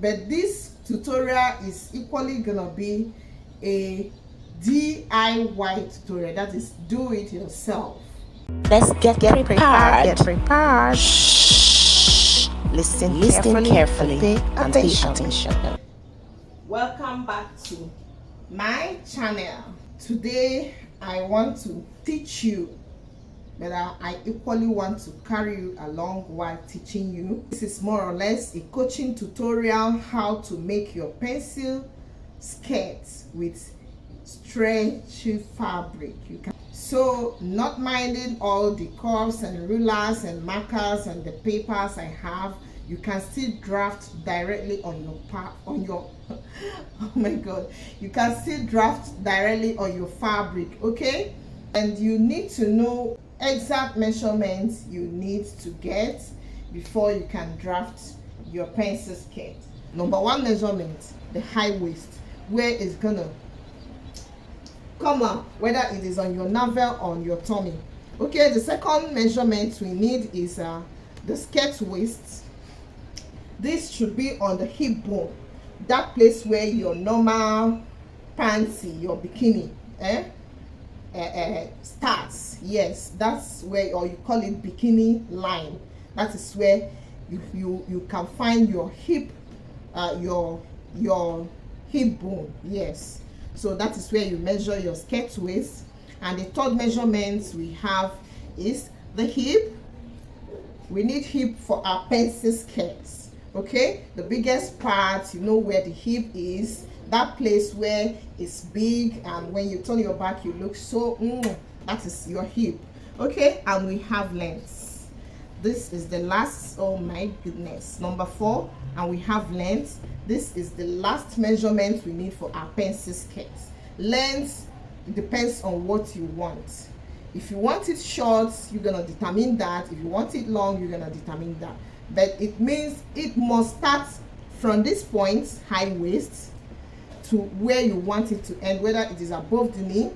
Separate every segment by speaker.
Speaker 1: but this tutorial is equally gonna be a DIY tutorial, that is do it yourself.
Speaker 2: Let's get prepared.
Speaker 3: Get prepared.
Speaker 2: Shh.
Speaker 3: Listen
Speaker 2: carefully
Speaker 3: Pay
Speaker 2: and pay
Speaker 3: attention.
Speaker 2: attention.
Speaker 1: Welcome back to my channel. Today I want to teach you, but I equally want to carry you along while teaching you. This is more or less a coaching tutorial how to make your pencil skirts with stretchy fabric. So not minding all the curves and rulers and markers and the papers I have, you can still draft directly on your oh my god, you can still draft directly on your fabric, okay? And you need to know exact measurements you need to get before you can draft your pencil skirt. Number one measurement, the high waist, where it's gonna come up, whether it is on your navel or on your tummy. Okay, the second measurement we need is the skirt waist. This should be on the hip bone, that place where your normal panty, your bikini starts. Yes, that's where, or you call it bikini line. That is where you can find your hip, your hip bone. Yes, so that is where you measure your skirt waist. And the third measurement we have is the hip. We need hip for our pencil skirts. Okay, the biggest part, you know where the hip is, that place where it's big, and when you turn your back you look so that is your hip. Okay, and we have length. This is the last, oh my goodness, number 4, and we have length. This is the last measurement we need for our pencil skirts. Length depends on what you want. If you want it short, you're gonna determine that. If you want it long, you're gonna determine that. But it means it must start from this point, high waist, to where you want it to end, whether it is above the knee,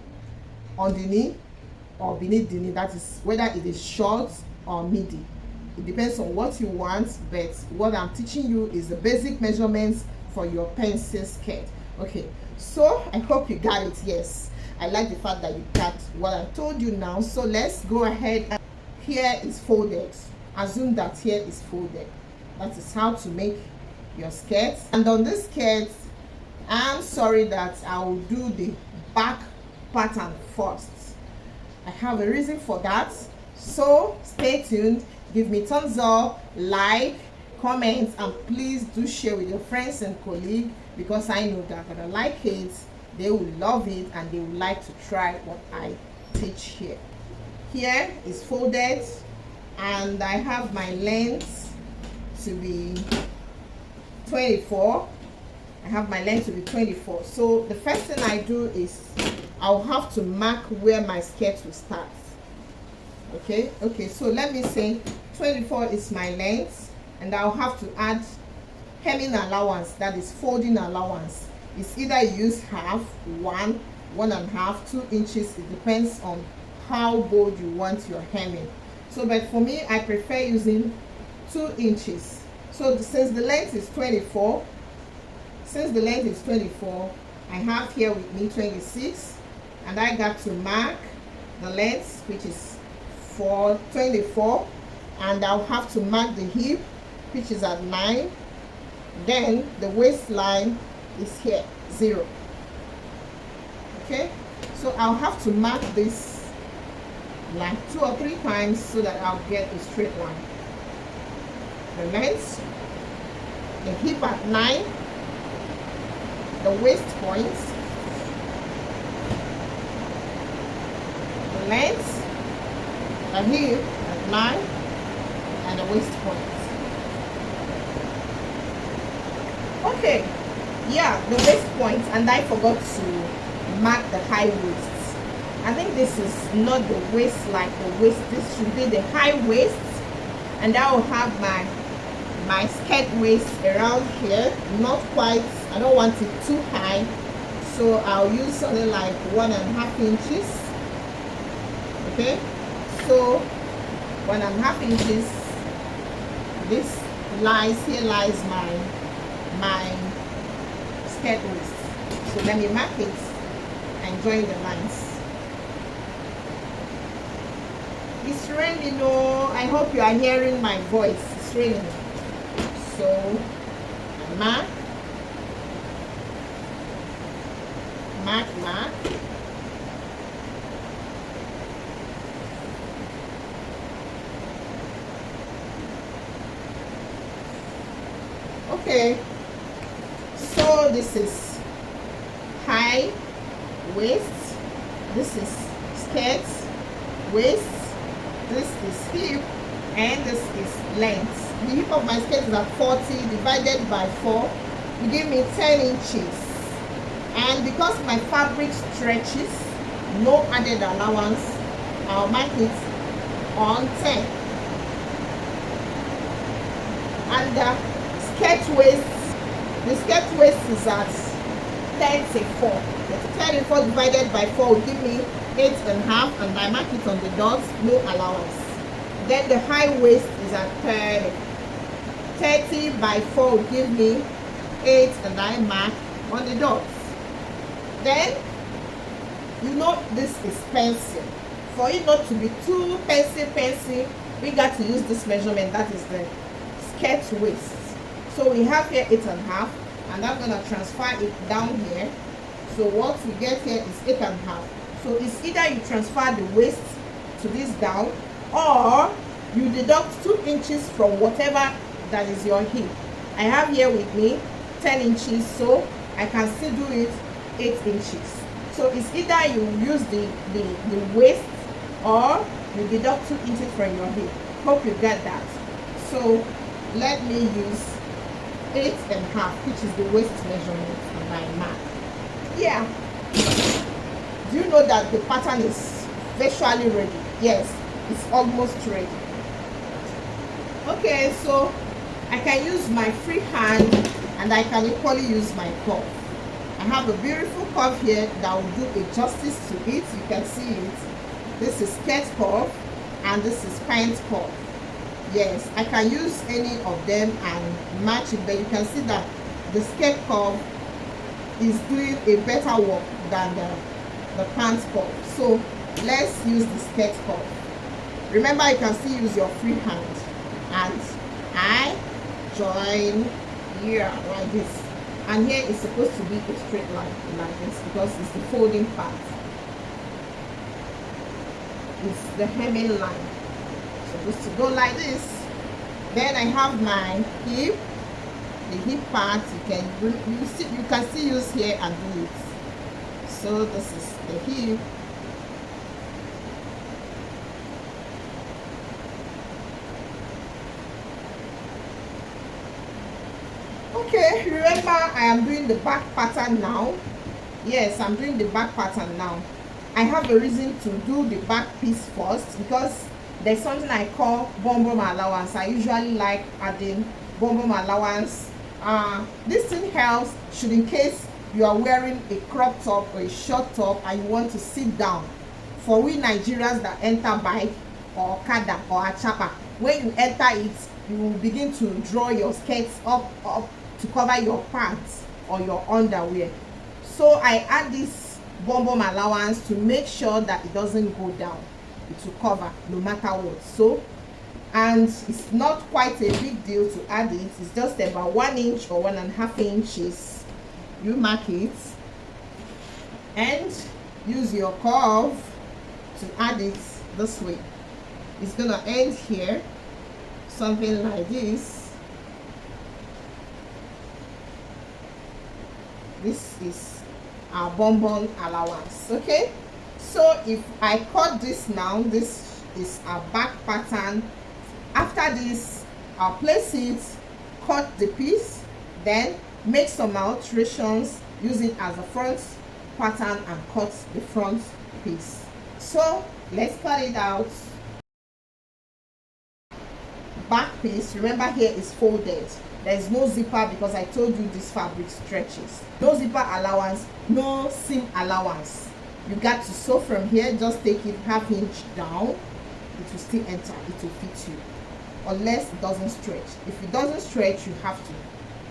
Speaker 1: on the knee, or beneath the knee. That is whether it is short or midi. It depends on what you want, but what I'm teaching you is the basic measurements for your pencil skirt. Okay, so I hope you got it. Yes, I like the fact that you got what I told you now. So let's go ahead. Here is folded. Assume that here is folded. That is how to make your skirt. And on this skirt, I'm sorry that I will do the back pattern first. I have a reason for that, so stay tuned. Give me thumbs up, like, comment, and please do share with your friends and colleagues, because I know they're gonna like it, they will love it, and they would like to try what I teach here. Here is folded, and I have my length to be 24. I have my length to be 24. So the first thing I do is I'll have to mark where my skirt will start. Okay, so let me say 24 is my length, and I'll have to add hemming allowance, that is folding allowance. It's either you use half, 1, 1.5, 2 inches. It depends on how bold you want your hemming. So but for me, I prefer using 2 inches. So since the length is 24, I have here with me 26, and I got to mark the length, which is for 24, and I'll have to mark the hip, which is at 9. Then the waistline is here, 0. Okay, so I'll have to mark this like 2 or 3 times so that I'll get a straight line. The length, the hip at 9, the waist points, the length, the hip at 9, and the waist points. Okay, yeah, the waist points, and I forgot to mark the high waist. I think this is not the waist like the waist. This should be the high waist, and I will have my skirt waist around here, not quite, I don't want it too high, so I'll use something like 1.5 inches. Okay, so 1.5 inches. This lies here, lies my skirt waist. So let me mark it and join the lines. It's raining, oh, I hope you are hearing my voice. It's raining. So I mark, okay, so this is high waist, this is skirt waist, this is hip, and this is length. The hip of my skirt is at 40 divided by 4 will give me 10 inches. And because my fabric stretches, no added allowance, I'll mark it on 10. And the skirt waist is at 34. 34 divided by 4 will give me 8.5, and I mark it on the dots, no allowance. Then the high waist is at 30. 30 by 4 will give me 8, and I mark on the dots. Then, you know, this is pencil. For it not to be too pencil, we got to use this measurement, that is the skirt waist. So we have here 8.5, and I'm going to transfer it down here. So what we get here is 8.5. So it's either you transfer the waist to this down, or you deduct 2 inches from whatever that is your hip. I have here with me 10 inches, so I can still do it 8 inches. So it's either you use the waist, or you deduct 2 inches from your hip. Hope you get that. So let me use 8.5, which is the waist measurement, and I mark. Yeah. Do you know that the pattern is virtually ready? Yes, it's almost ready. Okay, so I can use my free hand, and I can equally use my curve. I have a beautiful curve here that will do a justice to it. You can see it. This is skirt curve, and this is pant curve. Yes, I can use any of them and match it, but you can see that the skirt curve is doing a better work than the pant curve. So let's use the skirt curve. Remember, you can still use your free hand, and I join here like this, and here is supposed to be a straight line like this because it's the folding part. It's the hemming line, supposed to go like this. Then I have my hip, the hip part. You can still use here and do it. So this is the hip. Okay, remember I am doing the back pattern now. Yes, I'm doing the back pattern now. I have a reason to do the back piece first because there's something I call bum allowance. I usually like adding bum allowance. This thing helps should in case you are wearing a crop top or a short top and you want to sit down. For we Nigerians that enter bike or Okada or Achapa, when you enter it, you will begin to draw your skirts up to cover your pants or your underwear. So I add this bum allowance to make sure that it doesn't go down. It will cover no matter what. So, and it's not quite a big deal to add it. It's just about 1 inch or 1.5 inches. You mark it and use your curve to add it this way. It's gonna end here, something like this. This is our bum allowance. Okay, so if I cut this now, this is our back pattern. After this, I'll place it, cut the piece, then make some alterations, use it as a front pattern and cut the front piece. So let's cut it out. Back piece, remember here is folded. There is no zipper because I told you this fabric stretches. No zipper allowance, no seam allowance. You got to sew from here, just take it 1/2 inch down. It will still enter, it will fit you. Unless it doesn't stretch. If it doesn't stretch, you have to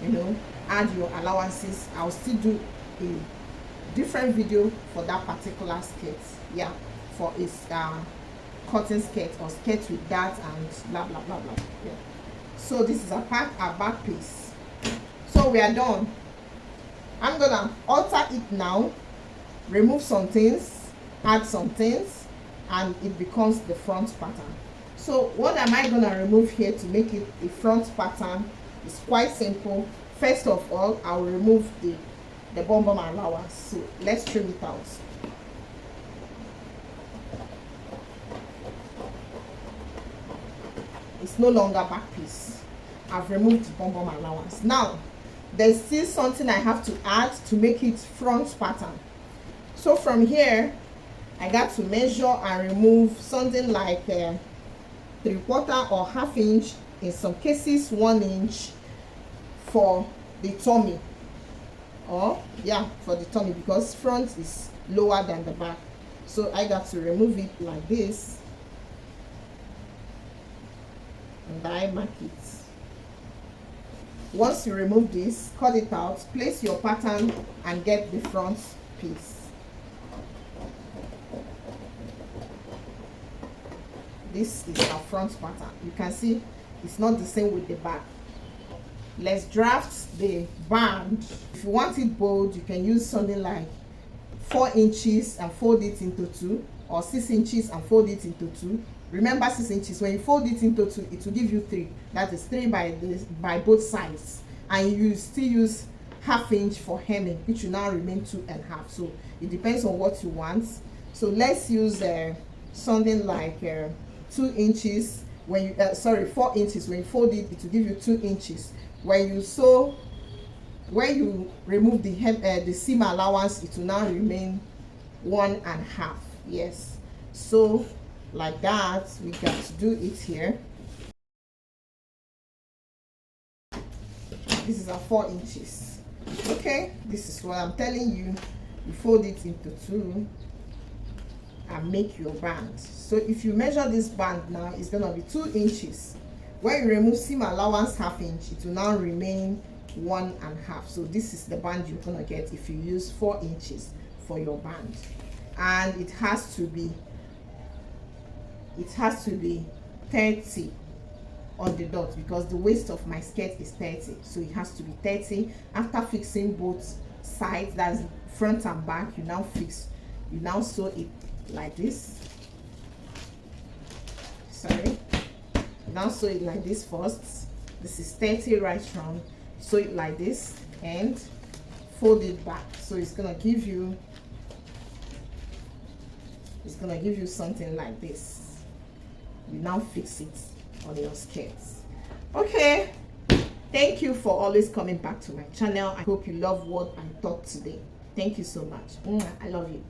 Speaker 1: you know, add your allowances. I'll still do a different video for that particular skirt. Yeah, for its cotton skirt or skirt with that and blah blah blah blah. Yeah. So this is our back piece. So we are done. I'm gonna alter it now, remove some things, add some things, and it becomes the front pattern. So what am I gonna remove here to make it a front pattern? It's quite simple. First of all, I'll remove the bum allowance. So let's trim it out. It's no longer back piece. I've removed the bum allowance. Now there's still something I have to add to make it front pattern. So from here I got to measure and remove something like 3/4 or 1/2 inch, in some cases 1 inch, for the tummy, or yeah, for the tummy, because front is lower than the back. So I got to remove it like this, and I mark it. Once you remove this, cut it out, place your pattern and get the front piece. This is our front pattern. You can see it's not the same with the back. Let's draft the band. If you want it bold, you can use something like 4 inches and fold it into 2, or 6 inches and fold it into 2. Remember, 6 inches, when you fold it into 2, it will give you 3. That is 3 by both sides, and you still use 1/2 inch for hemming, which will now remain 2.5. So it depends on what you want. So let's use something like 2 inches. When you 4 inches, when you fold it, it will give you 2 inches. When you remove the seam allowance, it will now remain 1.5. Yes, so like that, we got to do it here. This is a 4 inches. Okay, this is what I'm telling you. You fold it into 2 and make your band. So if you measure this band now, it's gonna be 2 inches. When you remove seam allowance 1/2 inch, it will now remain 1.5. So this is the band you're gonna get if you use 4 inches for your band. And it has to be 30 on the dot, because the waist of my skirt is 30, so it has to be 30. After fixing both sides, that's front and back, you now sew it like this. Now sew it like this first. This is 30 right round. Sew it like this and fold it back. So it's gonna give you something like this. You now fix it on your skirts. Okay, thank you for always coming back to my channel. I hope you love what I taught today. Thank you so much. I love you.